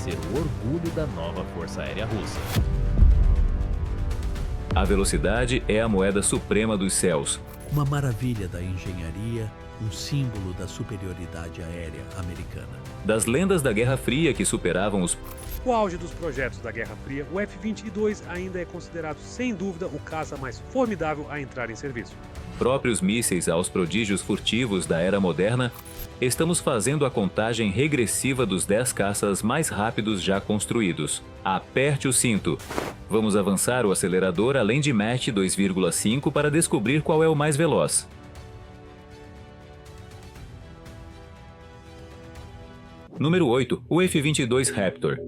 ser o orgulho da nova Força Aérea Russa. A velocidade é a moeda suprema dos céus. Uma maravilha da engenharia, um símbolo da superioridade aérea americana. Das lendas da Guerra Fria que superavam os... O auge dos projetos da Guerra Fria, o F-22 ainda é considerado, sem dúvida, o caça mais formidável a entrar em serviço. próprios mísseis aos prodígios furtivos da era moderna, estamos fazendo a contagem regressiva dos 10 caças mais rápidos já construídos. Aperte o cinto. Vamos avançar o acelerador além de Mach 2,5 para descobrir qual é o mais veloz. Número 8. O F-22 Raptor.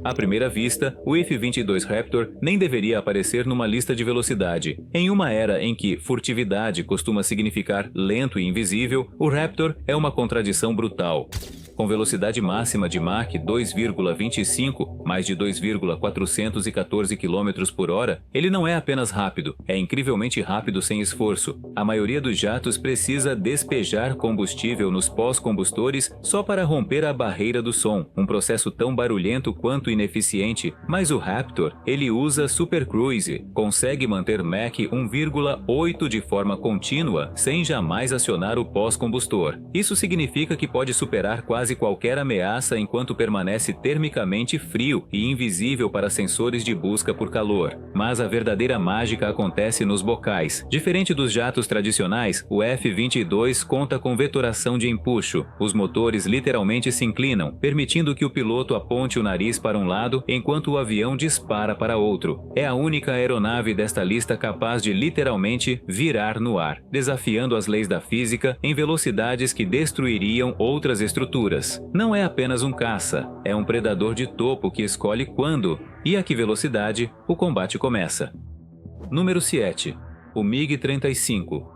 À primeira vista, o F-22 Raptor nem deveria aparecer numa lista de velocidade. Em uma era em que furtividade costuma significar lento e invisível, o Raptor é uma contradição brutal. Com velocidade máxima de Mach 2,25, mais de 2,414 km por hora, ele não é apenas rápido, é incrivelmente rápido sem esforço. A maioria dos jatos precisa despejar combustível nos pós-combustores só para romper a barreira do som, um processo tão barulhento quanto ineficiente, mas o Raptor, ele usa supercruise, consegue manter Mach 1,8 de forma contínua, sem jamais acionar o pós-combustor. Isso significa que pode superar quase qualquer ameaça enquanto permanece termicamente frio e invisível para sensores de busca por calor. Mas a verdadeira mágica acontece nos bocais. Diferente dos jatos tradicionais, o F-22 conta com vetoração de empuxo. Os motores literalmente se inclinam, permitindo que o piloto aponte o nariz para um lado enquanto o avião dispara para outro. É a única aeronave desta lista capaz de literalmente virar no ar, desafiando as leis da física em velocidades que destruiriam outras estruturas. Não é apenas um caça, é um predador de topo que escolhe quando e a que velocidade o combate começa. Número 7. O MiG-35.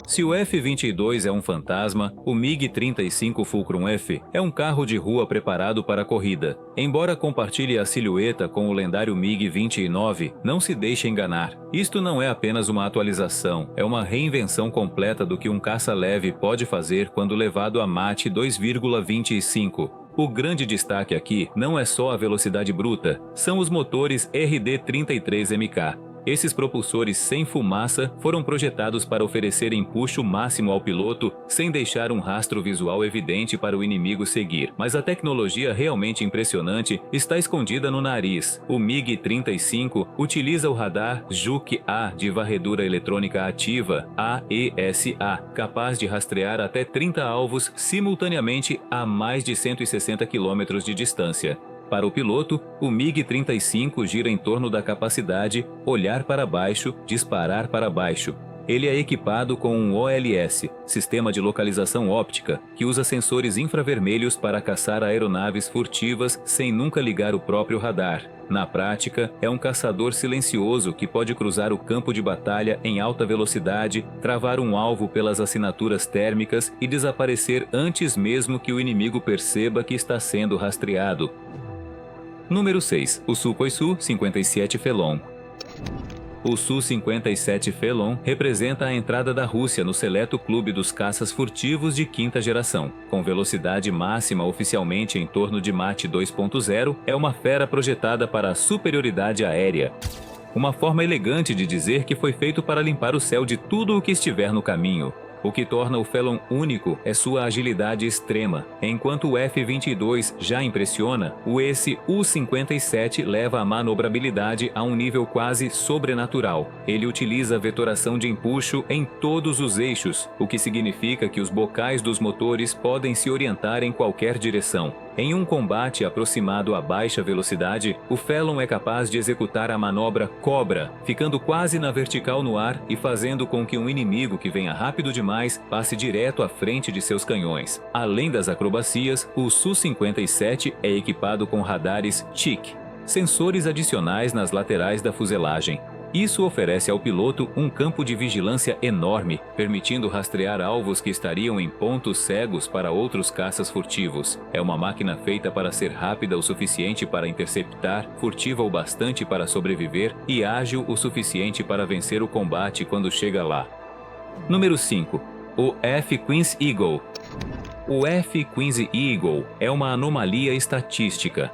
Se o F-22 é um fantasma, o MiG-35 Fulcrum F é um carro de rua preparado para a corrida. Embora compartilhe a silhueta com o lendário MiG-29, não se deixe enganar. Isto não é apenas uma atualização, é uma reinvenção completa do que um caça leve pode fazer quando levado a Mach 2,25. O grande destaque aqui não é só a velocidade bruta, são os motores RD-33MK. Esses propulsores sem fumaça foram projetados para oferecer empuxo máximo ao piloto sem deixar um rastro visual evidente para o inimigo seguir. Mas a tecnologia realmente impressionante está escondida no nariz. O MiG-35 utiliza o radar Juke-A de varredura eletrônica ativa, AESA, capaz de rastrear até 30 alvos simultaneamente a mais de 160 km de distância. Para o piloto, o MiG-35 gira em torno da capacidade olhar para baixo, disparar para baixo. Ele é equipado com um OLS, Sistema de Localização Óptica, que usa sensores infravermelhos para caçar aeronaves furtivas sem nunca ligar o próprio radar. Na prática, é um caçador silencioso que pode cruzar o campo de batalha em alta velocidade, travar um alvo pelas assinaturas térmicas e desaparecer antes mesmo que o inimigo perceba que está sendo rastreado. Número 6. O Sukhoi Su-57 Felon. O Su-57 Felon representa a entrada da Rússia no seleto clube dos caças furtivos de quinta geração. Com velocidade máxima oficialmente em torno de Mach 2.0, é uma fera projetada para a superioridade aérea. Uma forma elegante de dizer que foi feito para limpar o céu de tudo o que estiver no caminho. O que torna o Felon único é sua agilidade extrema. Enquanto o F-22 já impressiona, o U-57 leva a manobrabilidade a um nível quase sobrenatural. Ele utiliza a vetoração de empuxo em todos os eixos, o que significa que os bocais dos motores podem se orientar em qualquer direção. Em um combate aproximado a baixa velocidade, o Felon é capaz de executar a manobra Cobra, ficando quase na vertical no ar e fazendo com que um inimigo que venha rápido demais passe direto à frente de seus canhões. Além das acrobacias, o Su-57 é equipado com radares TIC, sensores adicionais nas laterais da fuselagem. Isso oferece ao piloto um campo de vigilância enorme, permitindo rastrear alvos que estariam em pontos cegos para outros caças furtivos. É uma máquina feita para ser rápida o suficiente para interceptar, furtiva o bastante para sobreviver e ágil o suficiente para vencer o combate quando chega lá. Número 5. O F-Queen's Eagle. O F-15 Eagle é uma anomalia estatística.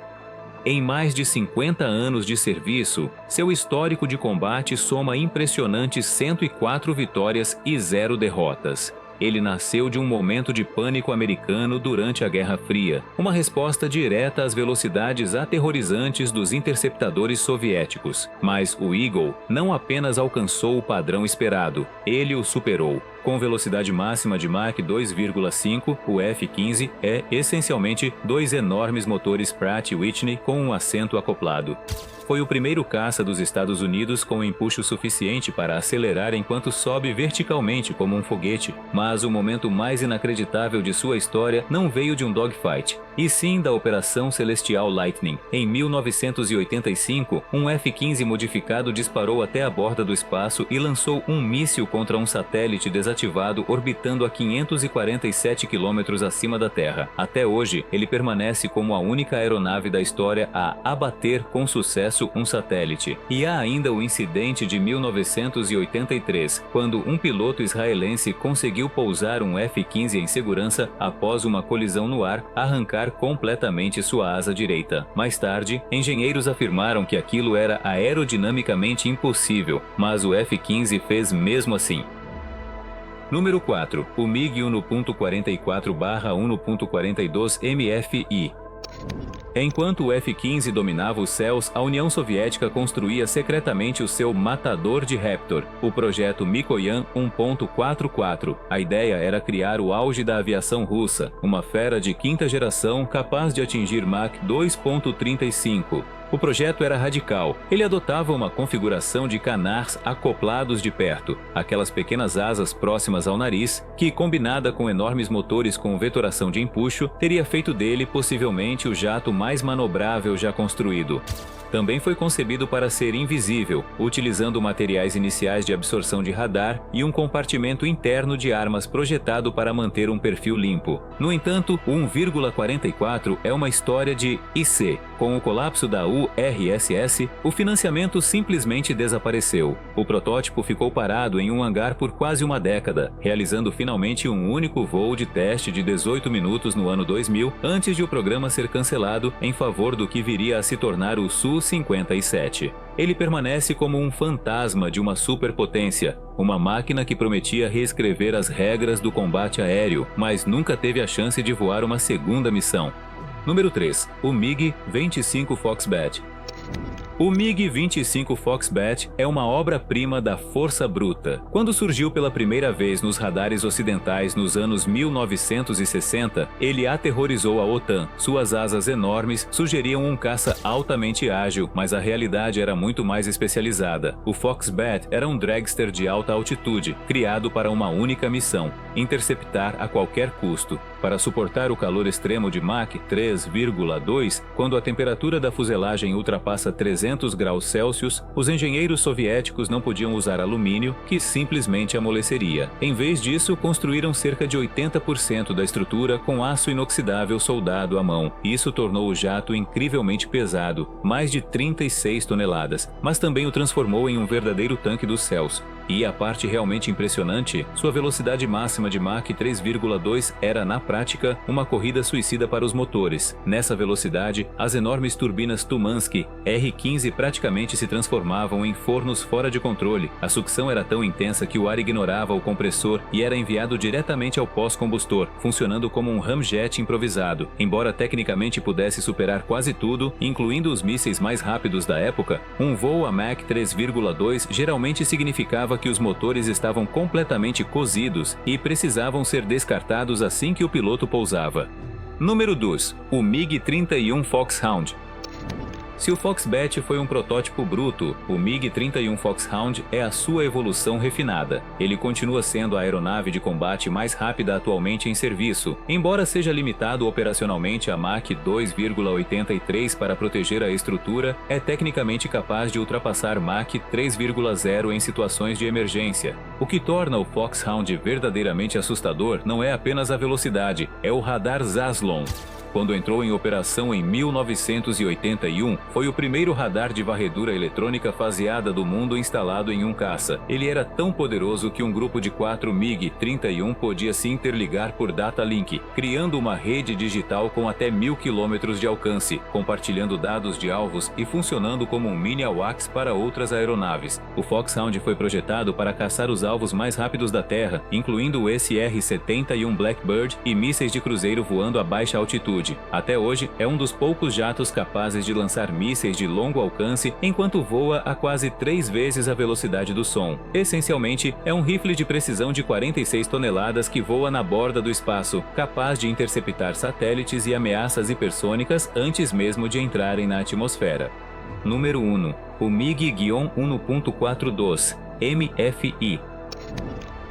Em mais de 50 anos de serviço, seu histórico de combate soma impressionantes 104 vitórias e 0 derrotas. Ele nasceu de um momento de pânico americano durante a Guerra Fria, uma resposta direta às velocidades aterrorizantes dos interceptadores soviéticos. Mas o Eagle não apenas alcançou o padrão esperado, ele o superou. Com velocidade máxima de Mach 2,5, o F-15 é essencialmente dois enormes motores Pratt & Whitney com um assento acoplado. Foi o primeiro caça dos Estados Unidos com empuxo suficiente para acelerar enquanto sobe verticalmente como um foguete, mas o momento mais inacreditável de sua história não veio de um dogfight, e sim da Operação Celestial Lightning. Em 1985, um F-15 modificado disparou até a borda do espaço e lançou um míssil contra um satélite desativado orbitando a 547 quilômetros acima da Terra. Até hoje, ele permanece como a única aeronave da história a abater com sucesso um satélite. E há ainda o incidente de 1983, quando um piloto israelense conseguiu pousar um F-15 em segurança após uma colisão no ar arrancar completamente sua asa direita. Mais tarde, engenheiros afirmaram que aquilo era aerodinamicamente impossível, mas o F-15 fez mesmo assim. Número 4. O MiG 1.44/1.42 MFI. Enquanto o F-15 dominava os céus, a União Soviética construía secretamente o seu matador de Raptor, o projeto Mikoyan 1.44. A ideia era criar o auge da aviação russa, uma fera de quinta geração capaz de atingir Mach 2.35. O projeto era radical. Ele adotava uma configuração de canards acoplados de perto, aquelas pequenas asas próximas ao nariz, que, combinada com enormes motores com vetoração de empuxo, teria feito dele possivelmente o jato mais manobrável já construído. Também foi concebido para ser invisível, utilizando materiais iniciais de absorção de radar e um compartimento interno de armas projetado para manter um perfil limpo. No entanto, o 1,44 é uma história de IC. Com o colapso da URSS, o financiamento simplesmente desapareceu. O protótipo ficou parado em um hangar por quase uma década, realizando finalmente um único voo de teste de 18 minutos no ano 2000, antes de o programa ser cancelado em favor do que viria a se tornar o Su-57. Ele permanece como um fantasma de uma superpotência, uma máquina que prometia reescrever as regras do combate aéreo, mas nunca teve a chance de voar uma segunda missão. Número 3. O MiG-25 Foxbat. O MiG-25 Foxbat é uma obra-prima da força bruta. Quando surgiu pela primeira vez nos radares ocidentais nos anos 1960, ele aterrorizou a OTAN. Suas asas enormes sugeriam um caça altamente ágil, mas a realidade era muito mais especializada. O Foxbat era um dragster de alta altitude, criado para uma única missão: interceptar a qualquer custo. Para suportar o calor extremo de Mach 3,2, quando a temperatura da fuselagem ultrapassa 300 graus Celsius, os engenheiros soviéticos não podiam usar alumínio, que simplesmente amoleceria. Em vez disso, construíram cerca de 80% da estrutura com aço inoxidável soldado à mão. Isso tornou o jato incrivelmente pesado, mais de 36 toneladas, mas também o transformou em um verdadeiro tanque dos céus. E a parte realmente impressionante, sua velocidade máxima de Mach 3,2 era, na prática, uma corrida suicida para os motores. Nessa velocidade, as enormes turbinas Tumansky R-15 praticamente se transformavam em fornos fora de controle. A sucção era tão intensa que o ar ignorava o compressor e era enviado diretamente ao pós-combustor, funcionando como um ramjet improvisado. Embora tecnicamente pudesse superar quase tudo, incluindo os mísseis mais rápidos da época, um voo a Mach 3,2 geralmente significava que os motores estavam completamente cozidos e precisavam ser descartados assim que o piloto pousava. Número 2. O MiG-31 Foxhound. Se o Foxbat foi um protótipo bruto, o MiG-31 Foxhound é a sua evolução refinada. Ele continua sendo a aeronave de combate mais rápida atualmente em serviço. Embora seja limitado operacionalmente a Mach 2,83 para proteger a estrutura, é tecnicamente capaz de ultrapassar Mach 3,0 em situações de emergência. O que torna o Foxhound verdadeiramente assustador não é apenas a velocidade, é o radar Zaslon. Quando entrou em operação em 1981, foi o primeiro radar de varredura eletrônica faseada do mundo instalado em um caça. Ele era tão poderoso que um grupo de 4 MiG-31 podia se interligar por data link, criando uma rede digital com até 1.000 km de alcance, compartilhando dados de alvos e funcionando como um mini AWACS para outras aeronaves. O Foxhound foi projetado para caçar os alvos mais rápidos da Terra, incluindo o SR-70 e um Blackbird e mísseis de cruzeiro voando a baixa altitude. Até hoje, é um dos poucos jatos capazes de lançar mísseis de longo alcance enquanto voa a quase 3 vezes a velocidade do som. Essencialmente, é um rifle de precisão de 46 toneladas que voa na borda do espaço, capaz de interceptar satélites e ameaças hipersônicas antes mesmo de entrarem na atmosfera. Número 1. O MiG-1.42, MFI.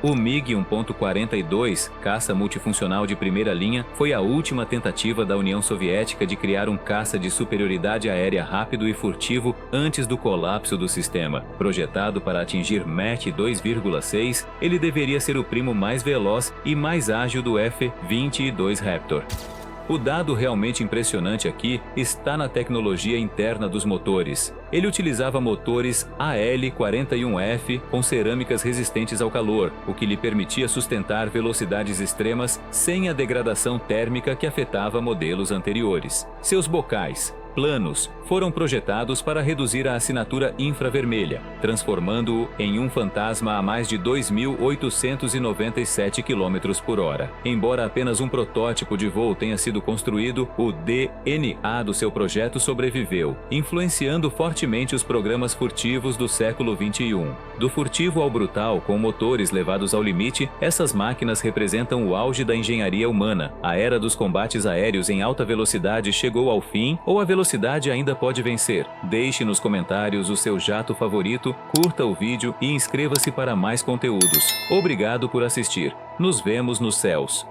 O MiG-1.42, caça multifuncional de primeira linha, foi a última tentativa da União Soviética de criar um caça de superioridade aérea rápido e furtivo antes do colapso do sistema. Projetado para atingir Mach 2,6, ele deveria ser o primo mais veloz e mais ágil do F-22 Raptor. O dado realmente impressionante aqui está na tecnologia interna dos motores. Ele utilizava motores AL-41F com cerâmicas resistentes ao calor, o que lhe permitia sustentar velocidades extremas sem a degradação térmica que afetava modelos anteriores. Seus bocais, planos, foram projetados para reduzir a assinatura infravermelha, transformando-o em um fantasma a mais de 2.897 km por hora. Embora apenas um protótipo de voo tenha sido construído, o DNA do seu projeto sobreviveu, influenciando fortemente os programas furtivos do século XXI. Do furtivo ao brutal, com motores levados ao limite, essas máquinas representam o auge da engenharia humana. A era dos combates aéreos em alta velocidade chegou ao fim, ou a velocidade ainda pode vencer? Deixe nos comentários o seu jato favorito, curta o vídeo e inscreva-se para mais conteúdos. Obrigado por assistir. Nos vemos nos céus.